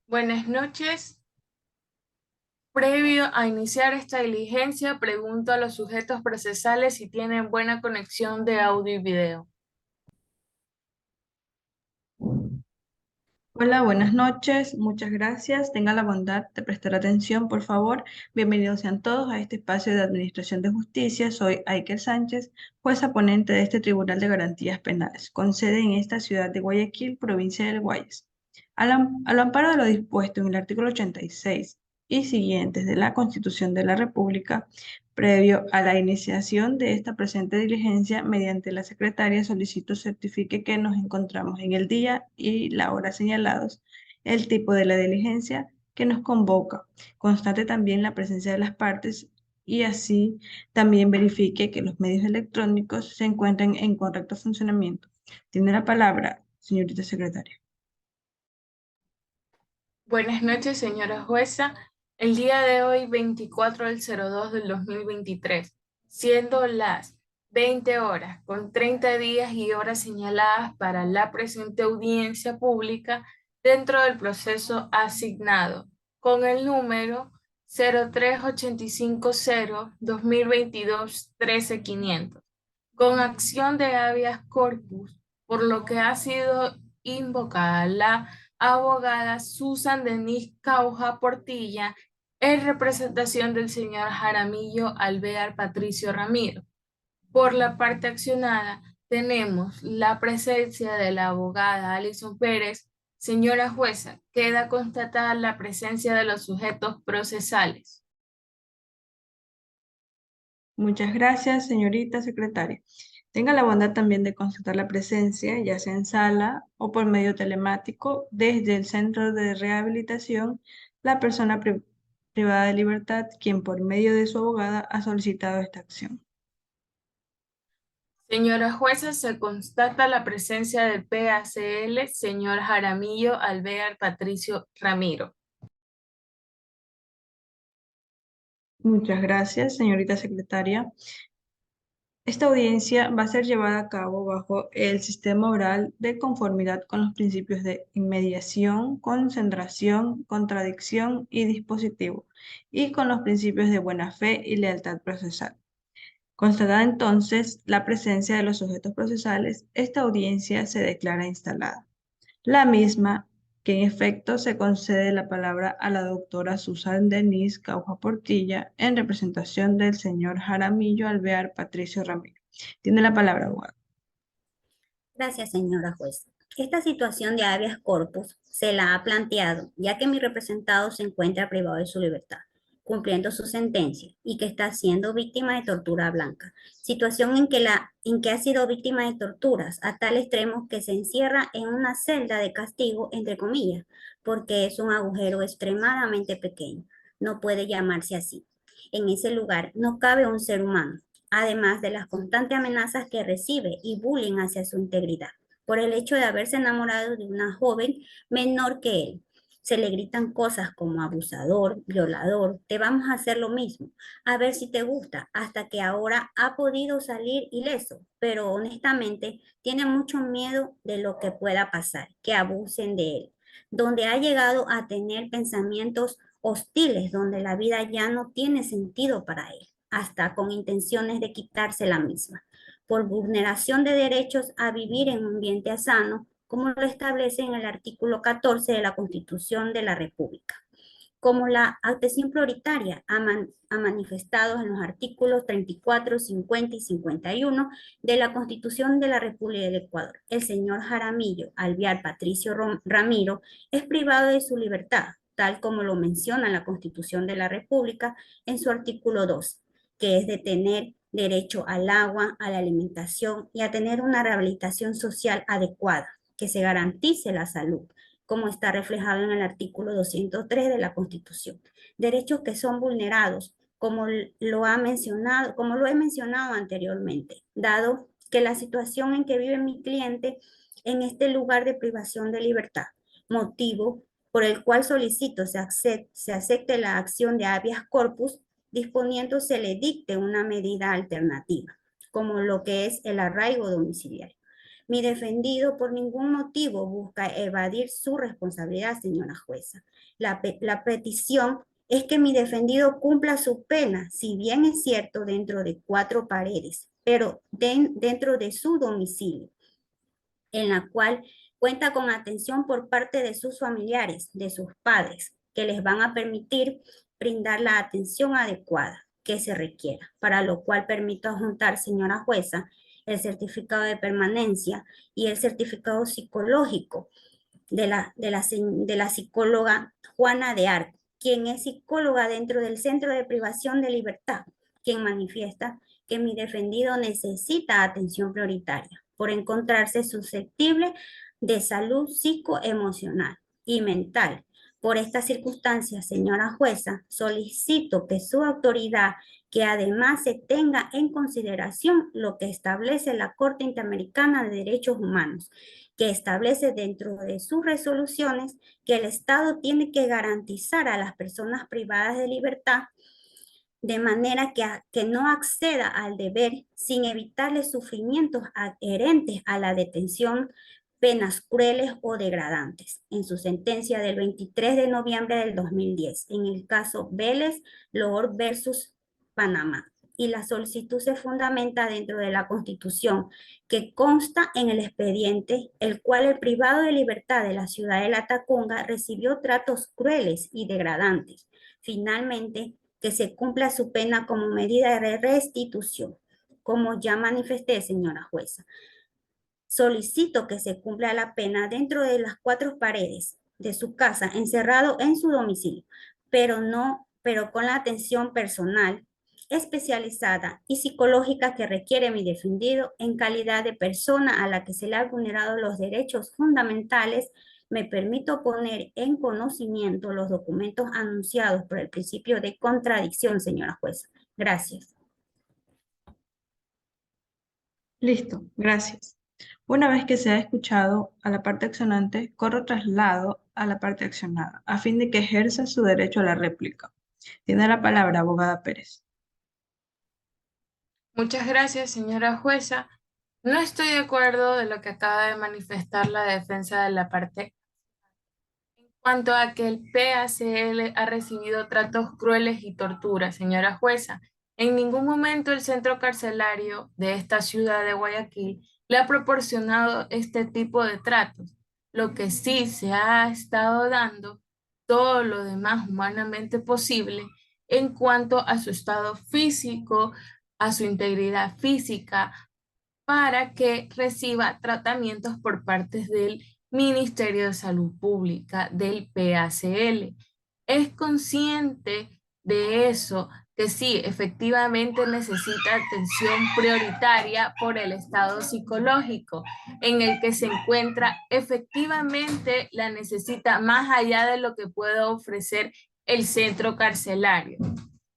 Buenas noches. Previo a iniciar esta diligencia, pregunto a los sujetos procesales si tienen buena conexión de audio y video. Hola, buenas noches, muchas gracias. Tenga la bondad de prestar atención, por favor. Bienvenidos sean todos a este espacio de Administración de Justicia. Soy Aiker Sánchez, jueza ponente de este Tribunal de Garantías Penales, con sede en esta ciudad de Guayaquil, provincia del Guayas. Al amparo de lo dispuesto en el artículo 86 y siguientes de la Constitución de la República, previo a la iniciación de esta presente diligencia, mediante la secretaria solicito certifique que nos encontramos en el día y la hora señalados, el tipo de la diligencia que nos convoca, constate también la presencia de las partes y así también verifique que los medios electrónicos se encuentren en correcto funcionamiento. Tiene la palabra, señorita secretaria. Buenas noches, señora jueza. El día de hoy, 24 del 02 del 2023, siendo las 20 horas con 30 días y horas señaladas para la presente audiencia pública dentro del proceso asignado con el número 03850-2022-13500, con acción de habeas corpus, por lo que ha sido invocada la abogada Susan Denise Cauja Portilla en representación del señor Jaramillo Alvear Patricio Ramiro. Por la parte accionada, tenemos la presencia de la abogada Alison Pérez. Señora jueza, queda constatada la presencia de los sujetos procesales. Muchas gracias, señorita secretaria. Tenga la bondad también de constatar la presencia, ya sea en sala o por medio telemático, desde el centro de rehabilitación, la persona privada de libertad, quien por medio de su abogada ha solicitado esta acción. Señora jueza, se constata la presencia del PACL, señor Jaramillo Alvear Patricio Ramiro. Muchas gracias, señorita secretaria. Esta audiencia va a ser llevada a cabo bajo el sistema oral de conformidad con los principios de inmediación, concentración, contradicción y dispositivo, y con los principios de buena fe y lealtad procesal. Constatada entonces la presencia de los sujetos procesales, esta audiencia se declara instalada. La misma, que en efecto se concede la palabra a la doctora Susan Denise Cauja Portilla en representación del señor Jaramillo Alvear Patricio Ramírez. Tiene la palabra, abogado. Gracias, señora jueza. Esta situación de habeas corpus se la ha planteado ya que mi representado se encuentra privado de su libertad, cumpliendo su sentencia y que está siendo víctima de tortura blanca. Situación en que ha sido víctima de torturas a tal extremo que se encierra en una celda de castigo, entre comillas, porque es un agujero extremadamente pequeño. No puede llamarse así. En ese lugar no cabe un ser humano, además de las constantes amenazas que recibe y bullying hacia su integridad, por el hecho de haberse enamorado de una joven menor que él. Se le gritan cosas como abusador, violador, te vamos a hacer lo mismo, a ver si te gusta, hasta que ahora ha podido salir ileso, pero honestamente tiene mucho miedo de lo que pueda pasar, que abusen de él, donde ha llegado a tener pensamientos hostiles, donde la vida ya no tiene sentido para él, hasta con intenciones de quitarse la misma, por vulneración de derechos a vivir en un ambiente sano, como lo establece en el artículo 14 de la Constitución de la República, como la atención prioritaria ha manifestado en los artículos 34, 50 y 51 de la Constitución de la República del Ecuador. El señor Jaramillo Alvear Patricio Ramiro es privado de su libertad, tal como lo menciona la Constitución de la República en su artículo 2, que es de tener derecho al agua, a la alimentación y a tener una rehabilitación social adecuada, que se garantice la salud, como está reflejado en el artículo 203 de la Constitución. Derechos que son vulnerados, como como lo he mencionado anteriormente, dado que la situación en que vive mi cliente en este lugar de privación de libertad, motivo por el cual solicito se acepte la acción de habeas corpus, disponiendo se le dicte una medida alternativa, como lo que es el arraigo domiciliario. Mi defendido por ningún motivo busca evadir su responsabilidad, señora jueza. La petición es que mi defendido cumpla su pena, si bien es cierto, dentro de 4 paredes, pero dentro de su domicilio, en la cual cuenta con atención por parte de sus familiares, de sus padres, que les van a permitir brindar la atención adecuada que se requiera, para lo cual permito adjuntar, señora jueza, el certificado de permanencia y el certificado psicológico de la psicóloga Juana de Arco, quien es psicóloga dentro del Centro de Privación de Libertad, quien manifiesta que mi defendido necesita atención prioritaria por encontrarse susceptible de salud psicoemocional y mental. Por estas circunstancias, señora jueza, solicito que su autoridad, que además se tenga en consideración lo que establece la Corte Interamericana de Derechos Humanos, que establece dentro de sus resoluciones que el Estado tiene que garantizar a las personas privadas de libertad de manera que no acceda al deber sin evitarle sufrimientos adherentes a la detención, penas crueles o degradantes, en su sentencia del 23 de noviembre del 2010, en el caso Vélez Loor versus Panamá. Y la solicitud se fundamenta dentro de la Constitución, que consta en el expediente, el cual el privado de libertad de la ciudad de La Tacunga recibió tratos crueles y degradantes. Finalmente, que se cumpla su pena como medida de restitución. Como ya manifesté, señora jueza, solicito que se cumpla la pena dentro de las 4 paredes de su casa, encerrado en su domicilio, pero con la atención personal, especializada y psicológica que requiere mi defendido en calidad de persona a la que se le han vulnerado los derechos fundamentales. Me permito poner en conocimiento los documentos anunciados por el principio de contradicción, señora jueza. Gracias. Listo, gracias. Una vez que se ha escuchado a la parte accionante, corro traslado a la parte accionada, a fin de que ejerza su derecho a la réplica. Tiene la palabra, abogada Pérez. Muchas gracias, señora jueza. No estoy de acuerdo de lo que acaba de manifestar la defensa de la parte en cuanto a que el PACL ha recibido tratos crueles y tortura, señora jueza. En ningún momento el centro carcelario de esta ciudad de Guayaquil le ha proporcionado este tipo de tratos. Lo que sí se ha estado dando todo lo demás humanamente posible en cuanto a su estado físico, a su integridad física, para que reciba tratamientos por parte del Ministerio de Salud Pública, del PACL. Es consciente de eso, que sí, efectivamente necesita atención prioritaria por el estado psicológico en el que se encuentra, efectivamente la necesita más allá de lo que pueda ofrecer el centro carcelario.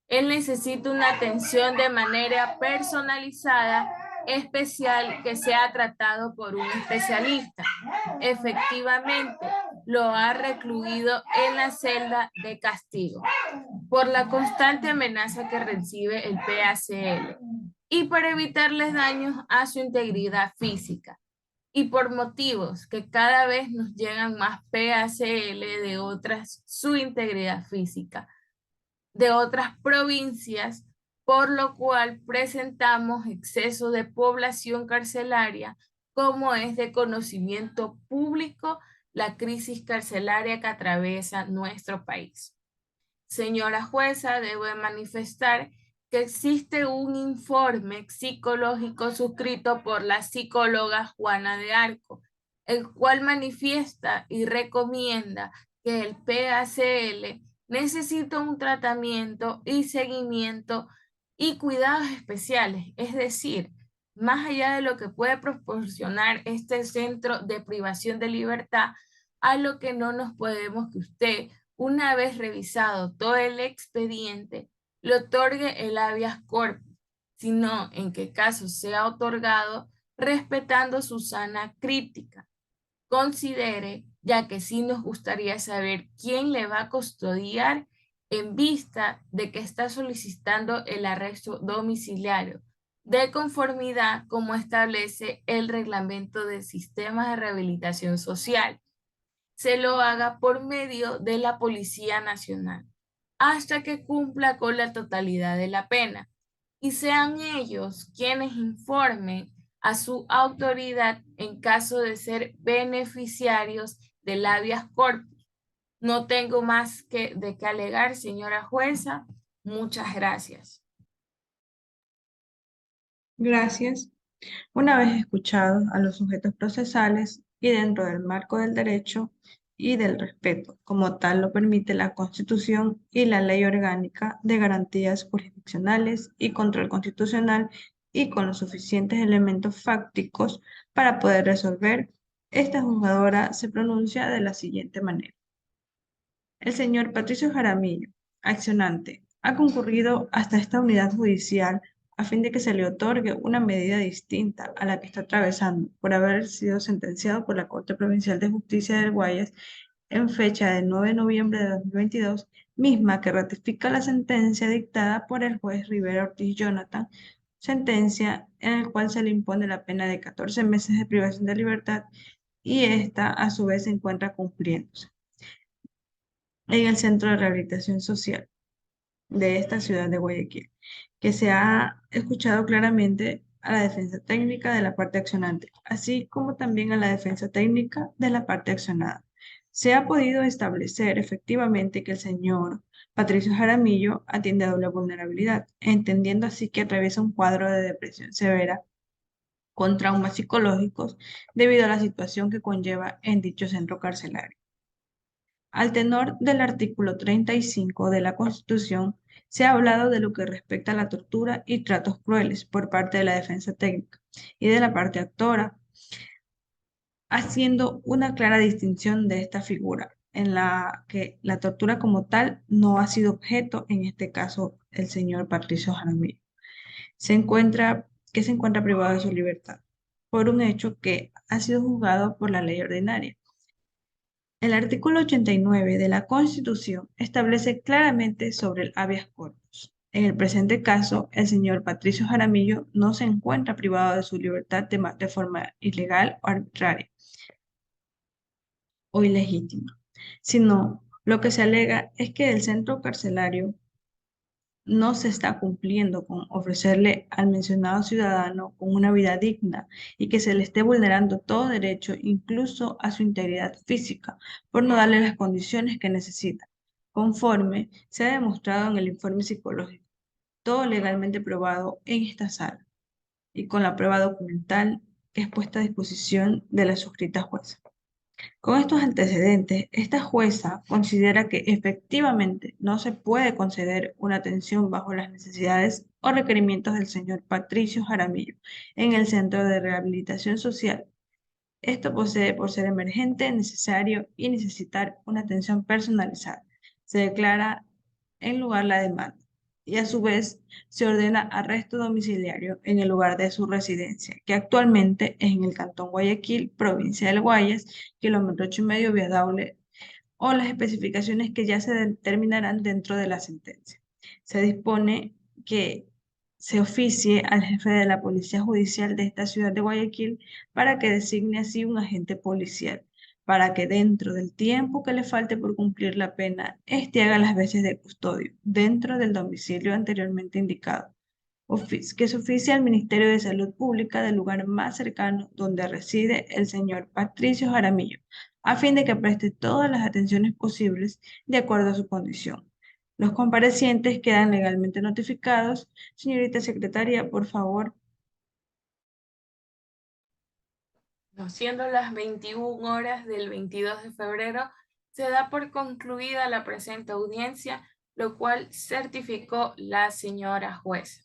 Él necesita una atención de manera personalizada, especial, que sea tratado por un especialista. Efectivamente, lo ha recluido en la celda de castigo por la constante amenaza que recibe el PACL y para evitarles daños a su integridad física. Y por motivos que cada vez nos llegan más PACL de otras, su integridad física, de otras provincias, por lo cual presentamos exceso de población carcelaria, como es de conocimiento público la crisis carcelaria que atraviesa nuestro país. Señora jueza, debo de manifestar que existe un informe psicológico suscrito por la psicóloga Juana de Arco, el cual manifiesta y recomienda que el PACL necesita un tratamiento y seguimiento y cuidados especiales, es decir, más allá de lo que puede proporcionar este centro de privación de libertad, a lo que no nos podemos que usted, una vez revisado todo el expediente, le otorgue el habeas corpus, sino en qué caso sea otorgado respetando su sana crítica. Considere, ya que sí nos gustaría saber quién le va a custodiar en vista de que está solicitando el arresto domiciliario, de conformidad como establece el reglamento del sistema de rehabilitación social. Se lo haga por medio de la Policía Nacional hasta que cumpla con la totalidad de la pena y sean ellos quienes informen a su autoridad en caso de ser beneficiarios del habeas corpus. No tengo más de qué alegar, señora jueza. Muchas gracias. Gracias. Una vez escuchados a los sujetos procesales y dentro del marco del derecho y del respeto, como tal lo permite la Constitución y la Ley Orgánica de Garantías Jurisdiccionales y Control Constitucional y con los suficientes elementos fácticos para poder resolver, esta juzgadora se pronuncia de la siguiente manera. El señor Patricio Jaramillo, accionante, ha concurrido hasta esta unidad judicial a fin de que se le otorgue una medida distinta a la que está atravesando por haber sido sentenciado por la Corte Provincial de Justicia del Guayas en fecha del 9 de noviembre de 2022, misma que ratifica la sentencia dictada por el juez Rivera Ortiz Jonathan, sentencia en la cual se le impone la pena de 14 meses de privación de libertad y esta a su vez se encuentra cumpliéndose en el Centro de Rehabilitación Social de esta ciudad de Guayaquil, que se ha escuchado claramente a la defensa técnica de la parte accionante, así como también a la defensa técnica de la parte accionada. Se ha podido establecer efectivamente que el señor Patricio Jaramillo atiende a doble vulnerabilidad, entendiendo así que atraviesa un cuadro de depresión severa con traumas psicológicos debido a la situación que conlleva en dicho centro carcelario. Al tenor del artículo 35 de la Constitución, se ha hablado de lo que respecta a la tortura y tratos crueles por parte de la defensa técnica y de la parte actora, haciendo una clara distinción de esta figura, en la que la tortura como tal no ha sido objeto, en este caso, el señor Patricio Jaramillo. Se encuentra privado de su libertad por un hecho que ha sido juzgado por la ley ordinaria. El artículo 89 de la Constitución establece claramente sobre el habeas corpus. En el presente caso, el señor Patricio Jaramillo no se encuentra privado de su libertad de forma ilegal o arbitraria o ilegítima, sino lo que se alega es que el centro carcelario no se está cumpliendo con ofrecerle al mencionado ciudadano con una vida digna y que se le esté vulnerando todo derecho, incluso a su integridad física, por no darle las condiciones que necesita, conforme se ha demostrado en el informe psicológico, todo legalmente probado en esta sala y con la prueba documental que es puesta a disposición de la suscrita jueza. Con estos antecedentes, esta jueza considera que efectivamente no se puede conceder una atención bajo las necesidades o requerimientos del señor Patricio Jaramillo en el Centro de Rehabilitación Social. Esto posee por ser emergente, necesario y necesitar una atención personalizada. Se declara en lugar la demanda y a su vez se ordena arresto domiciliario en el lugar de su residencia, que actualmente es en el Cantón Guayaquil, provincia del Guayas, kilómetro 8,5 vía Daule, o las especificaciones que ya se determinarán dentro de la sentencia. Se dispone que se oficie al jefe de la Policía Judicial de esta ciudad de Guayaquil para que designe así un agente policial, para que dentro del tiempo que le falte por cumplir la pena, éste haga las veces de custodio dentro del domicilio anteriormente indicado. Que se oficie al Ministerio de Salud Pública del lugar más cercano donde reside el señor Patricio Jaramillo, a fin de que preste todas las atenciones posibles de acuerdo a su condición. Los comparecientes quedan legalmente notificados. Señorita secretaria, por favor. Siendo las 21 horas del 22 de febrero, se da por concluida la presente audiencia, lo cual certificó la señora jueza.